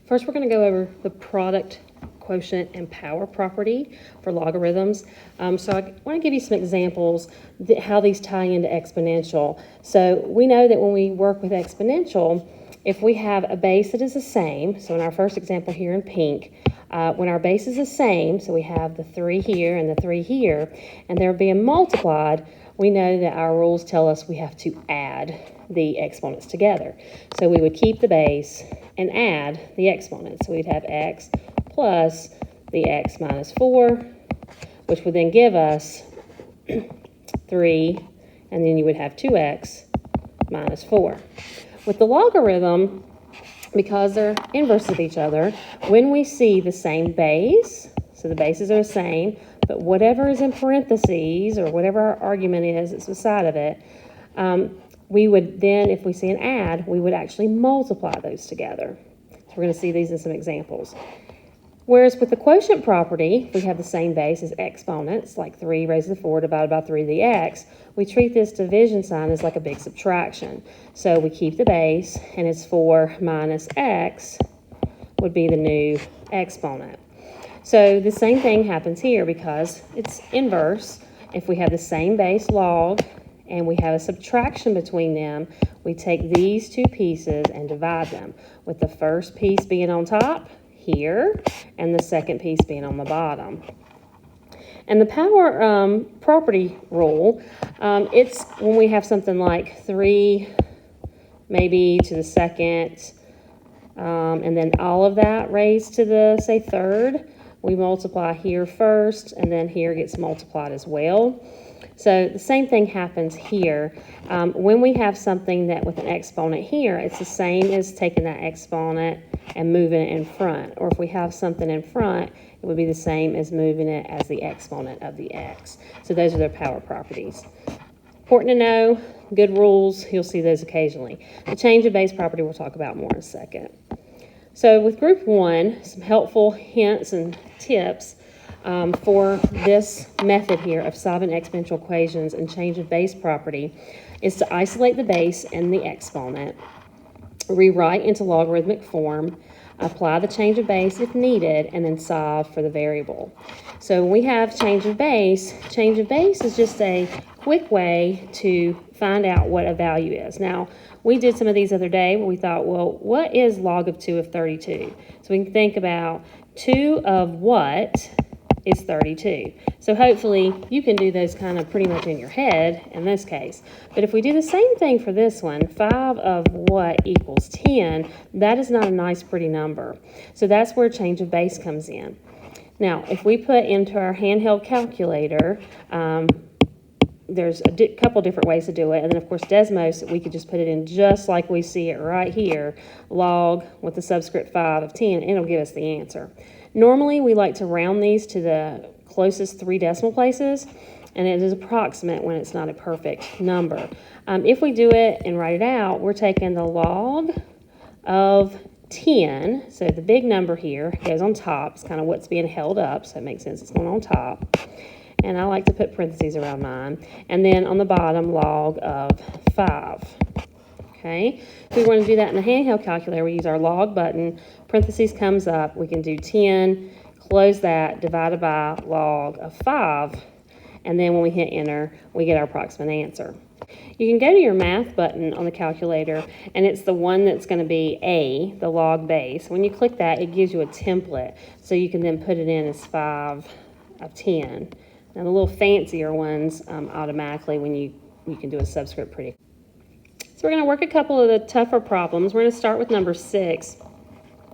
First, we're going to go over the product, quotient, and power property for logarithms. So I want to give you some examples how these tie into exponential. So we know that when we work with exponential, if we have a base that is the same, so in our first example here in pink, when our base is the same, so we have the 3 here and the 3 here, and they're being multiplied, we know that our rules tell us we have to add the exponents together. So we would keep the base and add the exponents. So we'd have x plus the x minus 4, which would then give us 3, and then you would have 2x minus 4. With the logarithm, because they're inverse of each other, when we see the same base, so the bases are the same, but whatever is in parentheses, or whatever our argument is that's beside of it, we would then, if we see an add, we would actually multiply those together. So we're going to see these in some examples. Whereas with the quotient property, we have the same base as exponents, like 3 raised to the 4 divided by 3 to the x. We treat this division sign as like a big subtraction. So we keep the base, and it's 4 minus x would be the new exponent. So the same thing happens here because it's inverse. If we have the same base log and we have a subtraction between them, we take these two pieces and divide them, with the first piece being on top here and the second piece being on the bottom. And the power property rule, it's when we have something like 3 maybe to the second, and then all of that raised to the, say, third. We multiply here first, and then here gets multiplied as well. So the same thing happens here. When we have something that with an exponent here, it's the same as taking that exponent and moving it in front. Or if we have something in front, it would be the same as moving it as the exponent of the x. So those are their power properties. Important to know, good rules, you'll see those occasionally. The change of base property we'll talk about more in a second. So with group 1, some helpful hints and tips for this method here of solving exponential equations and change of base property is to isolate the base and the exponent, rewrite into logarithmic form, apply the change of base if needed, and then solve for the variable. So when we have change of base is just a quick way to find out what a value is. Now, we did some of these other day where we thought, well, what is log of 2 of 32? So we can think about 2 of what is 32. So hopefully you can do those kind of pretty much in your head in this case. But if we do the same thing for this one, 5 of what equals 10, that is not a nice pretty number. So that's where change of base comes in. Now, if we put into our handheld calculator, there's a couple different ways to do it. And then, of course, Desmos, we could just put it in just like we see it right here, log with the subscript 5 of 10, and it'll give us the answer. Normally, we like to round these to the closest 3 decimal places, and it is approximate when it's not a perfect number. If we do it and write it out, we're taking the log of 10, so the big number here goes on top. It's kind of what's being held up, so it makes sense it's going on top. And I like to put parentheses around mine. And then on the bottom, log of 5. Okay, if we want to do that in the handheld calculator, we use our log button, parentheses comes up, we can do 10, close that, divided by log of 5, and then when we hit enter, we get our approximate answer. You can go to your math button on the calculator, and it's the one that's going to be A, the log base. When you click that, it gives you a template, so you can then put it in as 5 of 10. Now the little fancier ones, automatically when you can do a subscript pretty. So we're going to work a couple of the tougher problems. We're going to start with number 6.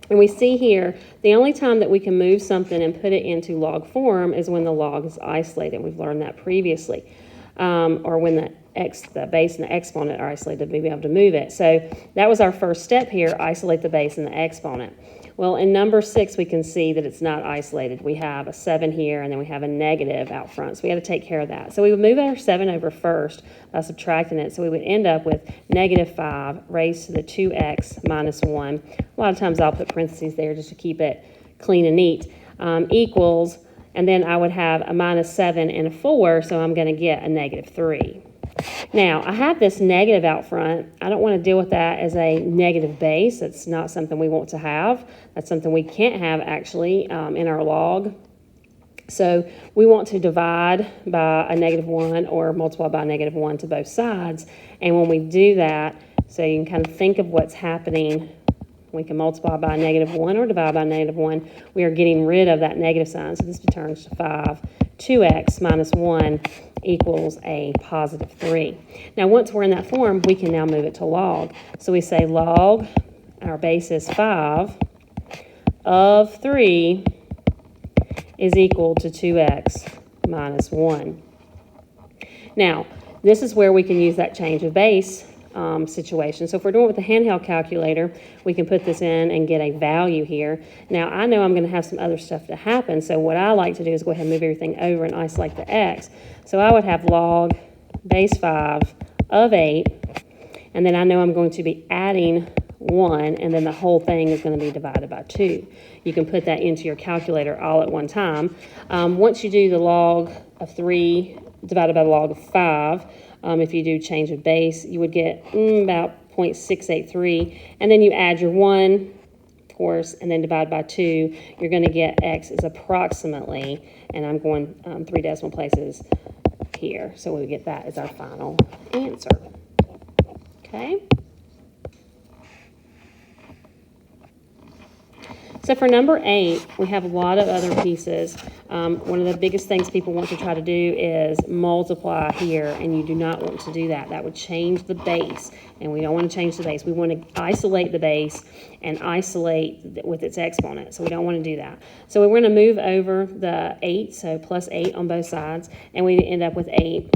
And we see here, the only time that we can move something and put it into log form is when the log is isolated. We've learned that previously. Or when the base and the exponent are isolated, we'll be able to move it. So that was our first step here, isolate the base and the exponent. Well, in number 6, we can see that it's not isolated. We have a 7 here, and then we have a negative out front. So we got to take care of that. So we would move our 7 over first by subtracting it. So we would end up with negative 5 raised to the 2x minus 1. A lot of times I'll put parentheses there just to keep it clean and neat. Equals, and then I would have a minus 7 and a 4, so I'm going to get a negative 3. Now, I have this negative out front. I don't want to deal with that as a negative base. That's not something we want to have. That's something we can't have, actually, in our log. So we want to divide by a -1 or multiply by a -1 to both sides. And when we do that, so you can kind of think of what's happening. We can multiply by a -1 or divide by a -1. We are getting rid of that negative sign. So this returns to 5. 2x minus 1 equals a positive 3. Now, once we're in that form, we can now move it to log. So we say log, our base is 5, of 3 is equal to 2x minus 1. Now, this is where we can use that change of base situation. So if we're doing it with a handheld calculator, we can put this in and get a value here. Now, I know I'm going to have some other stuff to happen, so what I like to do is go ahead and move everything over and isolate the x. So I would have log base 5 of 8, and then I know I'm going to be adding 1, and then the whole thing is going to be divided by 2. You can put that into your calculator all at one time. Once you do the log of 3 divided by the log of 5, if you do change of base, you would get about 0.683, and then you add your 1, of course, and then divide by 2. You're going to get x is approximately, and I'm going 3 decimal places here, so we get that as our final answer. Okay. So for number 8, we have a lot of other pieces. One of the biggest things people want to try to do is multiply here, and you do not want to do that. That would change the base, and we don't want to change the base. We want to isolate the base and isolate with its exponent, so we don't want to do that. So we're going to move over the 8, so plus 8 on both sides, and we end up with 8,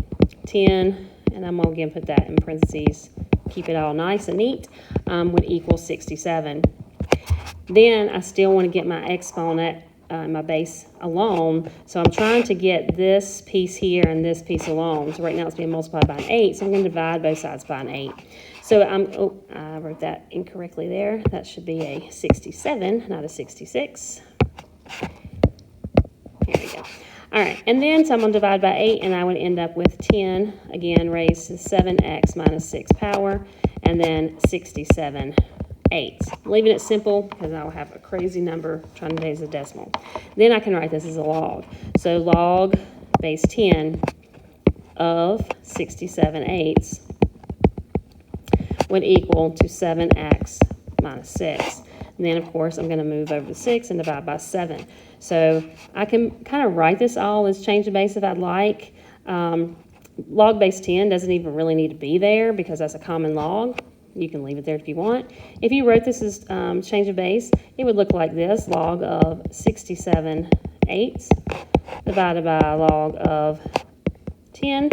10, and I'm going to again put that in parentheses, keep it all nice and neat, would equal 67. Then I still want to get my exponent, my base alone. So I'm trying to get this piece here and this piece alone. So right now it's being multiplied by an 8. So I'm going to divide both sides by an 8. So I wrote that incorrectly there. That should be a 67, not a 66. Here we go. All right, and then so I'm going to divide by 8, and I would end up with 10, again, raised to 7x minus 6 power, and then 67 eighths. Leaving it simple because I'll have a crazy number trying to raise a decimal. Then I can write this as a log. So log base 10 of 67 eighths would equal to 7x minus 6. And then, of course, I'm going to move over to 6 and divide by 7. So I can kind of write this all as change of base if I'd like. Log base 10 doesn't even really need to be there because that's a common log. You can leave it there if you want. If you wrote this as change of base, it would look like this, log of 67 eighths divided by log of 10.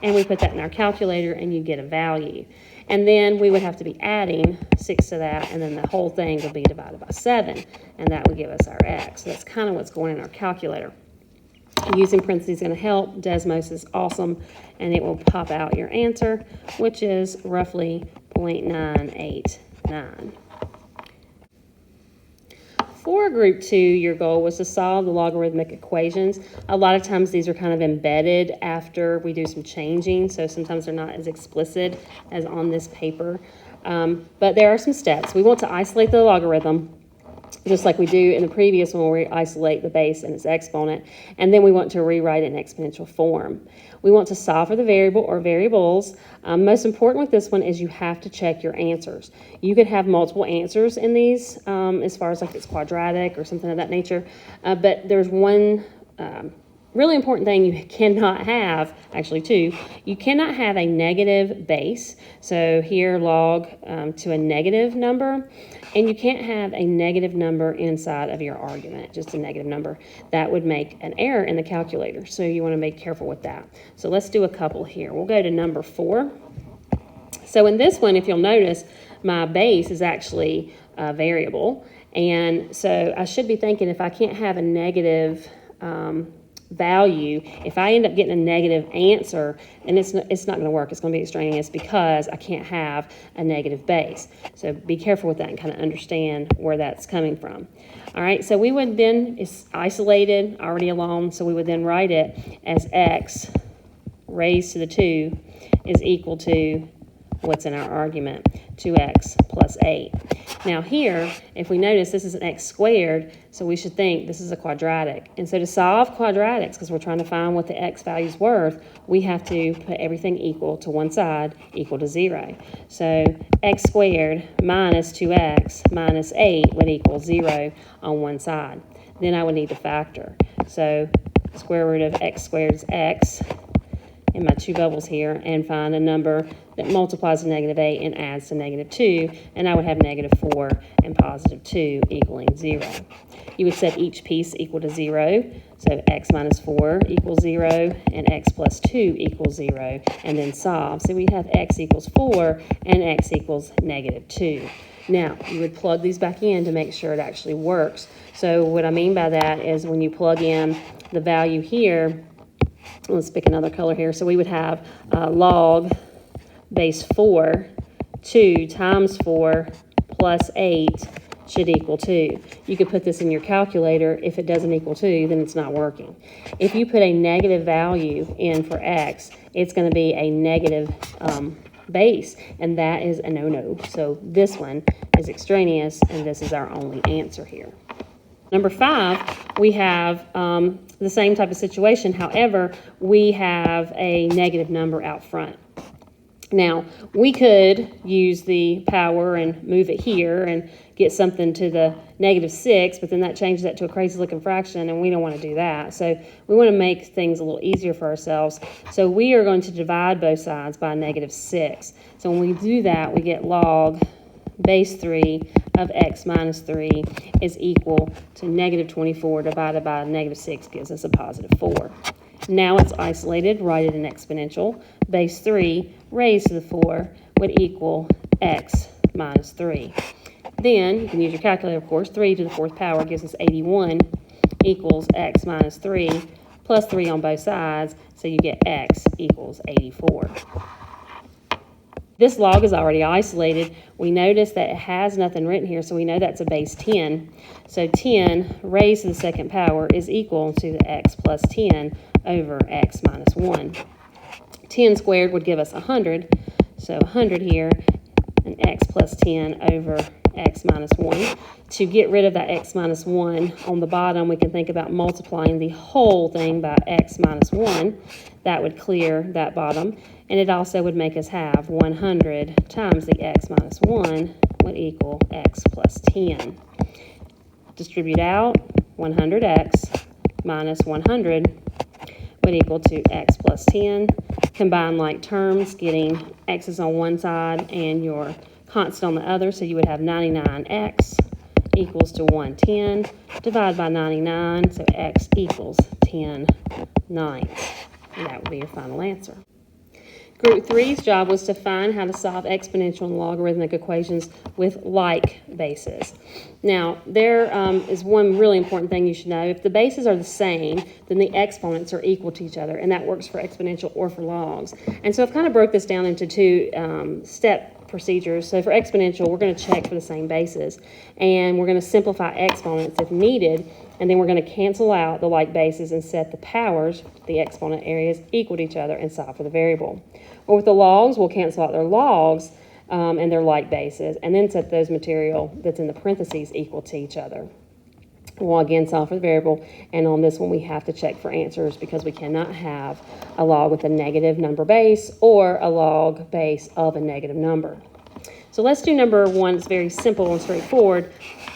And we put that in our calculator and you get a value. And then we would have to be adding 6 to that, and then the whole thing would be divided by 7, and that would give us our x. So that's kind of what's going in our calculator. Using parentheses is going to help. Desmos is awesome, and it will pop out your answer, which is roughly 0.989. For group 2, your goal was to solve the logarithmic equations. A lot of times these are kind of embedded after we do some changing, so sometimes they're not as explicit as on this paper. But there are some steps. We want to isolate the logarithm, just like we do in the previous one where we isolate the base and its exponent, and then we want to rewrite it in exponential form. We want to solve for the variable or variables. Most important with this one is you have to check your answers. You could have multiple answers in these as far as like it's quadratic or something of that nature, but there's one really important thing you cannot have, actually two. You cannot have a negative base, so here log to a negative number, and you can't have a negative number inside of your argument, just a negative number. That would make an error in the calculator, so you want to be careful with that. So let's do a couple here. We'll go to number 4. So in this one, if you'll notice, my base is actually a variable, and so I should be thinking if I can't have a negative value, if I end up getting a negative answer, and it's not going to work, it's going to be extraneous because I can't have a negative base. So be careful with that and kind of understand where that's coming from. All right, so we would then, it's isolated, already alone, so we would then write it as x raised to the 2 is equal to what's in our argument, 2x plus 8. Now here, if we notice this is an x squared, so we should think this is a quadratic. And so to solve quadratics, because we're trying to find what the x value is worth, we have to put everything equal to one side, equal to 0. So x squared minus 2x minus 8 would equal 0 on one side. Then I would need to factor. So square root of x squared is x, in my two bubbles here, and find a number that multiplies to negative 8 and adds to negative 2, and I would have negative 4 and positive 2 equaling 0. You would set each piece equal to 0, so x minus 4 equals 0, and x plus 2 equals 0, and then solve. So we have x equals 4 and x equals negative 2. Now, you would plug these back in to make sure it actually works. So what I mean by that is when you plug in the value here, let's pick another color here. So we would have log base 4, 2 times 4 plus 8 should equal 2. You could put this in your calculator. If it doesn't equal 2, then it's not working. If you put a negative value in for x, it's going to be a negative base, and that is a no-no. So this one is extraneous, and this is our only answer here. Number 5, we have the same type of situation. However, we have a negative number out front. Now, we could use the power and move it here and get something to the negative 6, but then that changes that to a crazy-looking fraction, and we don't want to do that. So we want to make things a little easier for ourselves. So we are going to divide both sides by negative 6. So when we do that, we get log base 3 of x minus 3 is equal to negative 24 divided by negative 6 gives us a positive 4. Now it's isolated, write it in exponential. Base 3 raised to the 4 would equal x minus 3. Then, you can use your calculator, of course, 3 to the 4th power gives us 81 equals x minus 3 plus 3 on both sides, so you get x equals 84. This log is already isolated. We notice that it has nothing written here, so we know that's a base 10. So 10 raised to the 2nd power is equal to the x plus 10 over x minus 1. 10 squared would give us 100, so 100 here, and x plus 10 over x minus 1. To get rid of that x minus 1 on the bottom, we can think about multiplying the whole thing by x minus 1. That would clear that bottom, and it also would make us have 100 times the x minus 1 would equal x plus 10. Distribute out, 100x minus 100 would equal to x plus 10. Combine like terms, getting x's on one side and your constant on the other, so you would have 99x equals to 110. Divide by 99, so x equals 10 ninths. And that would be your final answer. Group 3's job was to find how to solve exponential and logarithmic equations with like bases. Now, there is one really important thing you should know. If the bases are the same, then the exponents are equal to each other, and that works for exponential or for logs. And so I've kind of broke this down into two step procedures. So for exponential, we're going to check for the same bases, and we're going to simplify exponents if needed, and then we're going to cancel out the like bases and set the powers, the exponent areas, equal to each other and solve for the variable. Or with the logs, we'll cancel out their logs and their like bases, and then set those material that's in the parentheses equal to each other. We'll again solve for the variable, and on this one we have to check for answers because we cannot have a log with a negative number base or a log base of a negative number. So let's do number 1. It's very simple and straightforward.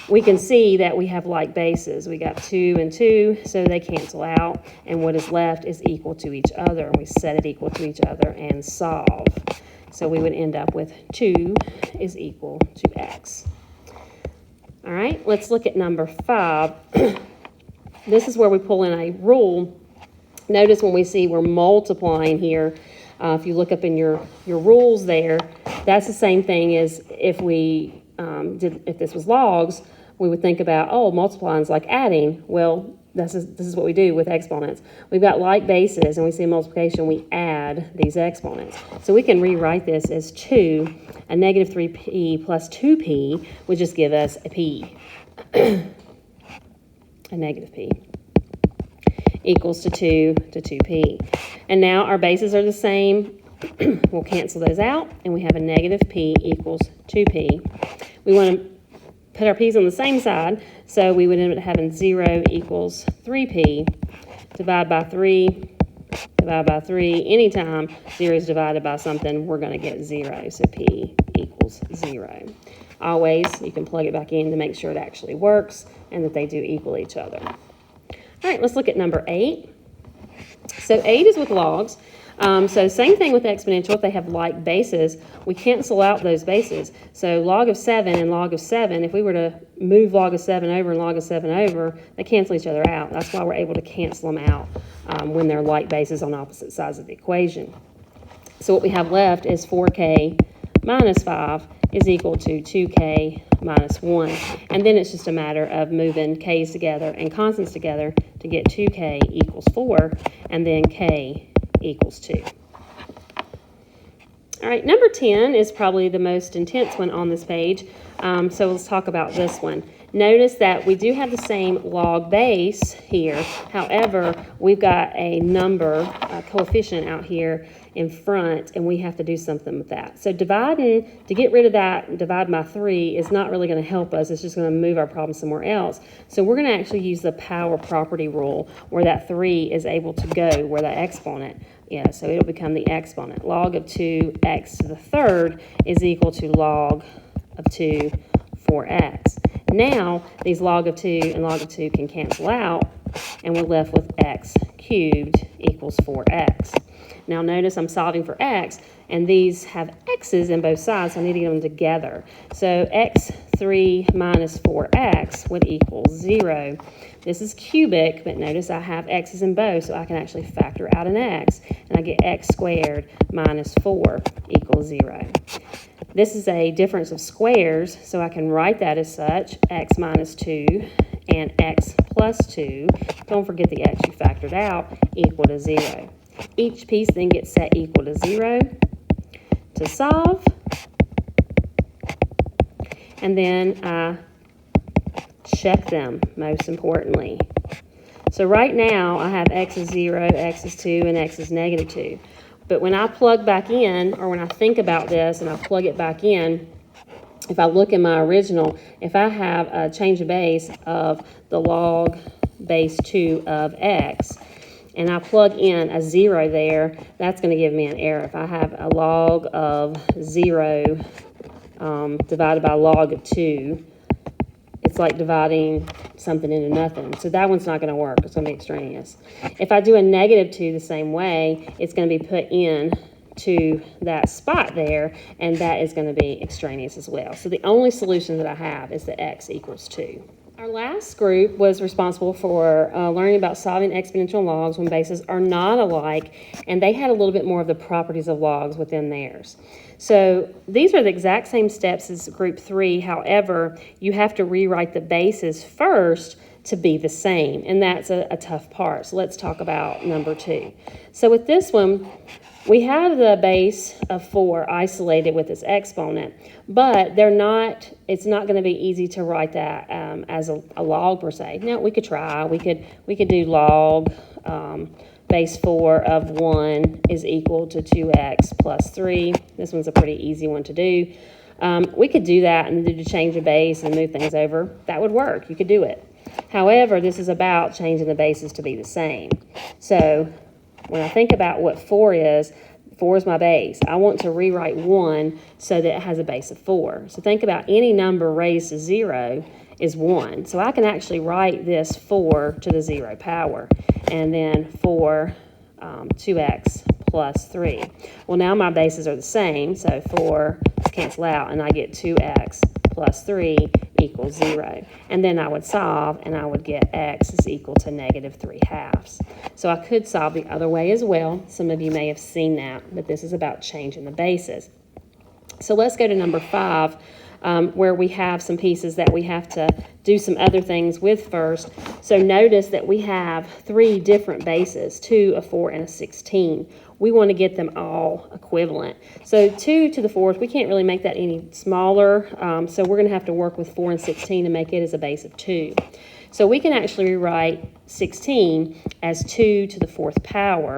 We can see that we have like bases. We got 2 and 2, so they cancel out, and what is left is equal to each other, and we set it equal to each other and solve. So we would end up with 2 is equal to x. All right, let's look at number 5. This is where we pull in a rule. Notice when we see we're multiplying here, if you look up in your rules there, that's the same thing as if we if this was logs, we would think about, oh, multiplying is like adding. Well, this is what we do with exponents. We've got like bases, and we see multiplication, we add these exponents. So we can rewrite this as 2, a negative 3p plus 2p would just give us a p, a negative p, equals to 2 to 2p. And now our bases are the same. We'll cancel those out, and we have a negative p equals 2p. We want to put our p's on the same side, so we would end up having 0 equals 3p. Divide by 3, divide by 3. Anytime 0 is divided by something, we're going to get 0, so p equals 0. Always, you can plug it back in to make sure it actually works and that they do equal each other. All right, let's look at number 8. So 8 is with logs. So same thing with exponential. If they have like bases, we cancel out those bases. So log of 7 and log of 7, if we were to move log of 7 over and log of 7 over, they cancel each other out. That's why we're able to cancel them out when they're like bases on opposite sides of the equation. So what we have left is 4k minus 5 is equal to 2k minus 1. And then it's just a matter of moving k's together and constants together to get 2k equals 4, and then k equals 2. All right, number 10 is probably the most intense one on this page, so let's talk about this one. Notice that we do have the same log base here. However, we've got a number, a coefficient out here in front, and we have to do something with that. So dividing, to get rid of that and divide by 3 is not really going to help us. It's just going to move our problem somewhere else. So we're going to actually use the power property rule where that 3 is able to go, where that exponent, so it'll become the exponent. Log of 2x to the third is equal to log of 2 4x. Now, these log of 2 and log of 2 can cancel out, and we're left with x cubed equals 4x. Now, notice I'm solving for x, and these have x's in both sides, so I need to get them together. So x3 minus 4x would equal 0. This is cubic, but notice I have x's in both, so I can actually factor out an x, and I get x squared minus 4 equals 0. This is a difference of squares, so I can write that as such, x minus 2 and x plus 2, don't forget the x you factored out, equal to 0. Each piece then gets set equal to 0 to solve, and then I check them, most importantly. So right now I have x is 0, x is 2, and x is negative 2. But when I plug back in, or when I think about this and I plug it back in, if I look in my original, if I have a change of base of the log base 2 of x, and I plug in a 0 there, that's going to give me an error. If I have a log of 0 divided by log of 2, it's like dividing something into nothing. So that one's not going to work. It's going to be extraneous. If I do a negative 2 the same way, it's going to be put in to that spot there, and that is going to be extraneous as well. So the only solution that I have is that x equals 2. Our last group was responsible for learning about solving exponential logs when bases are not alike, and they had a little bit more of the properties of logs within theirs. So these are the exact same steps as group 3. However, you have to rewrite the bases first to be the same, and that's a tough part. So let's talk about number 2. So with this one, we have the base of 4 isolated with its exponent, but it's not going to be easy to write that as a log per se. Now, we could try. We could do log base 4 of 1 is equal to 2x plus 3. This one's a pretty easy one to do. We could do that and do the change of base and move things over. That would work. You could do it. However, this is about changing the bases to be the same. So when I think about what 4 is my base. I want to rewrite 1 so that it has a base of 4. So think about any number raised to 0 is 1. So I can actually write this 4 to the 0 power, and then 4, 2x plus 3. Well, now my bases are the same, so 4 cancel out, and I get 2x plus 3 equals 0. And then I would solve, and I would get x is equal to negative 3/2. So I could solve the other way as well. Some of you may have seen that, but this is about changing the bases. So let's go to number 5, where we have some pieces that we have to do some other things with first. So notice that we have 3 different bases, 2, a 4, and a 16. We want to get them all equivalent. So 2 to the 4th, we can't really make that any smaller, so we're going to have to work with 4 and 16 to make it as a base of 2. So we can actually rewrite 16 as 2 to the 4th power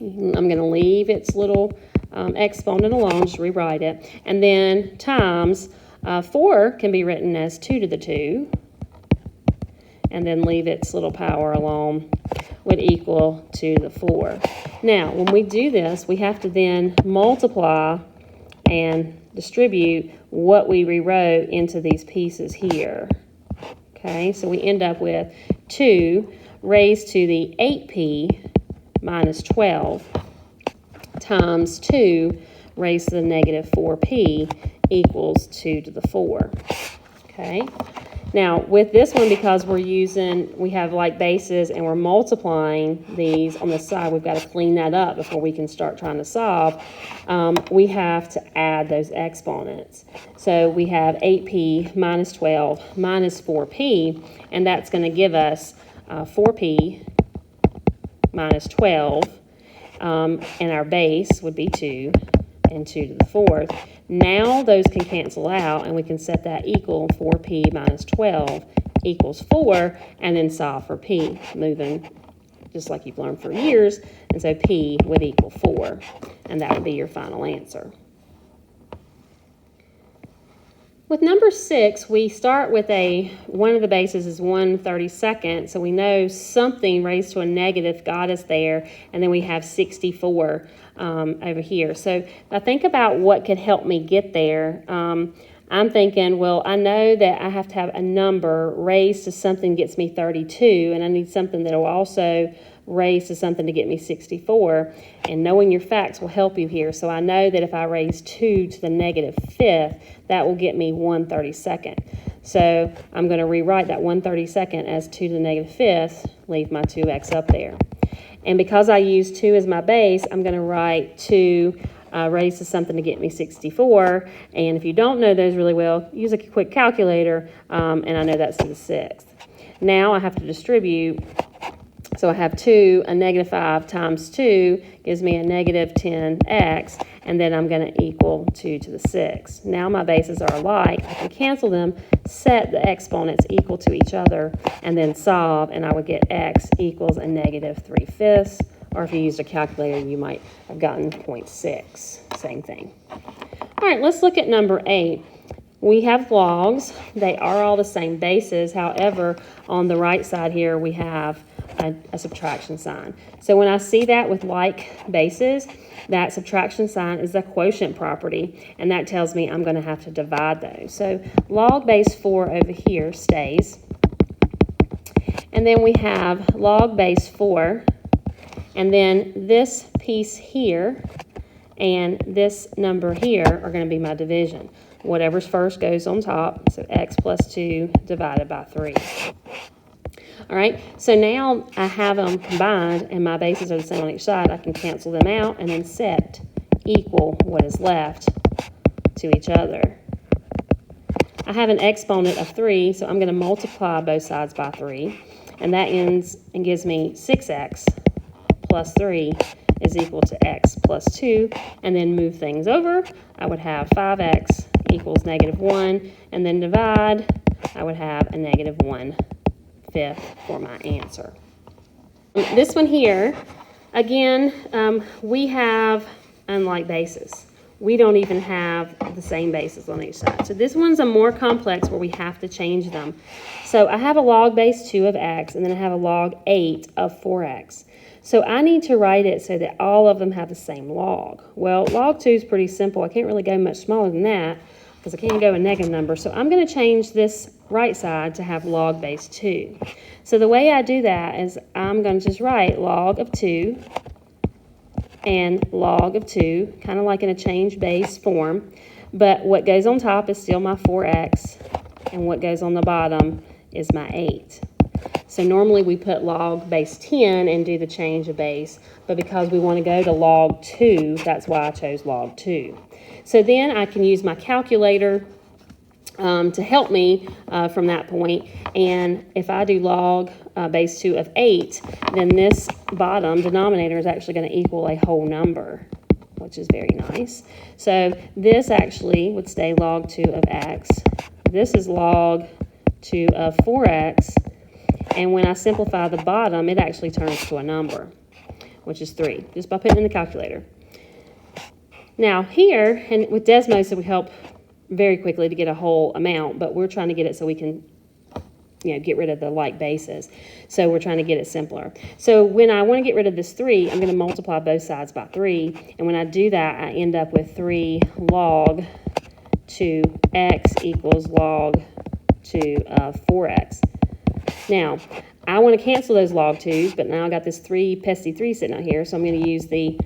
I'm going to leave its little exponent alone, just rewrite it. And then times 4 can be written as 2 to the 2. And then leave its little power alone would equal 2 to the 4. Now, when we do this, we have to then multiply and distribute what we rewrote into these pieces here. Okay, so we end up with 2 raised to the 8p minus 12 times 2 raised to the negative 4p equals 2 to the 4. Okay. Now, with this one, because we have like bases and we're multiplying these on the side, we've got to clean that up before we can start trying to solve. We have to add those exponents. So we have 8p minus 12 minus 4p, and that's going to give us 4p minus 12, and our base would be 2, and 2 to the 4th. Now those can cancel out, and we can set that equal 4p minus 12 equals 4, and then solve for p, moving just like you've learned for years, and so p would equal 4, and that would be your final answer. With number 6, we start with one of the bases is 1/32, so we know something raised to a negative got us there, and then we have 64 over here. So if I think about what could help me get there, I'm thinking, well, I know that I have to have a number raised to something gets me 32, and I need something that will also raise to something to get me 64, and knowing your facts will help you here. So I know that if I raise 2 to the negative 5th, that will get me 1/32. So I'm going to rewrite that 1/32 as 2 to the negative 5th, leave my 2x up there. And because I use 2 as my base, I'm going to write 2 raised to something to get me 64. And if you don't know those really well, use a quick calculator, and I know that's to the 6th. Now I have to distribute. So I have 2, a negative 5 times 2 gives me a negative 10x, and then I'm going to equal 2 to the 6. Now my bases are alike. I can cancel them, set the exponents equal to each other, and then solve, and I would get x equals a negative 3/5, or if you used a calculator, you might have gotten 0.6, same thing. All right, let's look at number 8. We have logs. They are all the same bases. However, on the right side here, we have a subtraction sign. So when I see that with like bases, that subtraction sign is the quotient property, and that tells me I'm going to have to divide those. So log base 4 over here stays. And then we have log base 4, and then this piece here and this number here are going to be my division. Whatever's first goes on top, so x plus 2 divided by 3. All right, so now I have them combined, and my bases are the same on each side. I can cancel them out and then set equal what is left to each other. I have an exponent of 3, so I'm going to multiply both sides by 3, and that ends and gives me 6x plus 3 is equal to x plus 2, and then move things over. I would have 5x equals negative 1, and then divide, I would have a negative 1/5 for my answer. This one here, again, we have unlike bases. We don't even have the same bases on each side. So this one's a more complex where we have to change them. So I have a log base 2 of x, and then I have a log 8 of 4x. So I need to write it so that all of them have the same log. Well, log 2 is pretty simple. I can't really go much smaller than that because I can't go a negative number. So I'm going to change this right side to have log base 2. So the way I do that is I'm going to just write log of 2 and log of 2, kind of like in a change base form. But what goes on top is still my 4x, and what goes on the bottom is my 8. So normally we put log base 10 and do the change of base, but because we want to go to log 2, that's why I chose log 2. So then I can use my calculator to help me from that point, and if I do log base 2 of 8, then this bottom denominator is actually going to equal a whole number, which is very nice. So this actually would stay log 2 of x. This is log 2 of 4x. And when I simplify the bottom, it actually turns to a number. which is 3, just by putting it in the calculator. Now here, and with Desmos, it would help very quickly to get a whole amount, but we're trying to get it so we can, get rid of the like bases. So we're trying to get it simpler. So when I want to get rid of this 3, I'm going to multiply both sides by 3. And when I do that, I end up with 3 log to x equals log to 4x. Now, I want to cancel those log 2's, but now I got this pesky 3 sitting out here, so I'm going to use the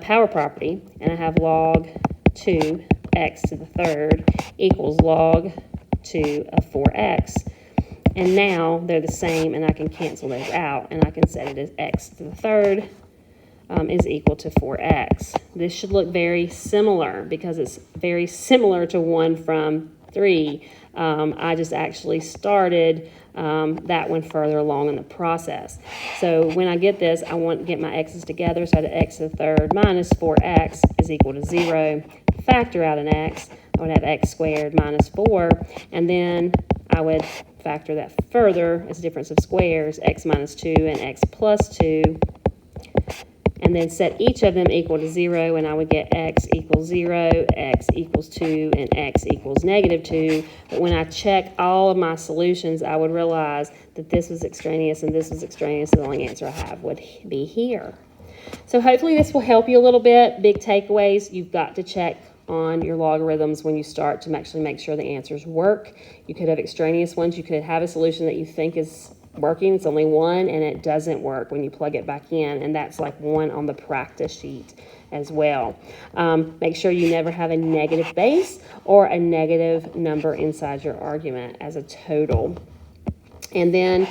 power property, and I have log 2 x to the third equals log 2 of 4x. And now they're the same, and I can cancel those out, and I can set it as x to the third is equal to 4x. This should look very similar because it's very similar to 1 from 3. I just actually started that one further along in the process. So when I get this, I want to get my x's together, so I have x to the third minus 4x is equal to 0. Factor out an x, I would have x squared minus 4, and then I would factor that further as a difference of squares, x minus 2 and x plus 2, and then set each of them equal to 0, and I would get x equals 0, x equals 2, and x equals negative 2. But when I check all of my solutions, I would realize that this was extraneous and this was extraneous, and the only answer I have would be here. So hopefully this will help you a little bit. Big takeaways: you've got to check on your logarithms when you start to actually make sure the answers work. You could have extraneous ones. You could have a solution that you think is working, it's only 1, and it doesn't work when you plug it back in, and that's like 1 on the practice sheet as well. Make sure you never have a negative base or a negative number inside your argument as a total. And then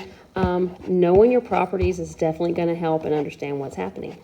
knowing your properties is definitely going to help and understand what's happening.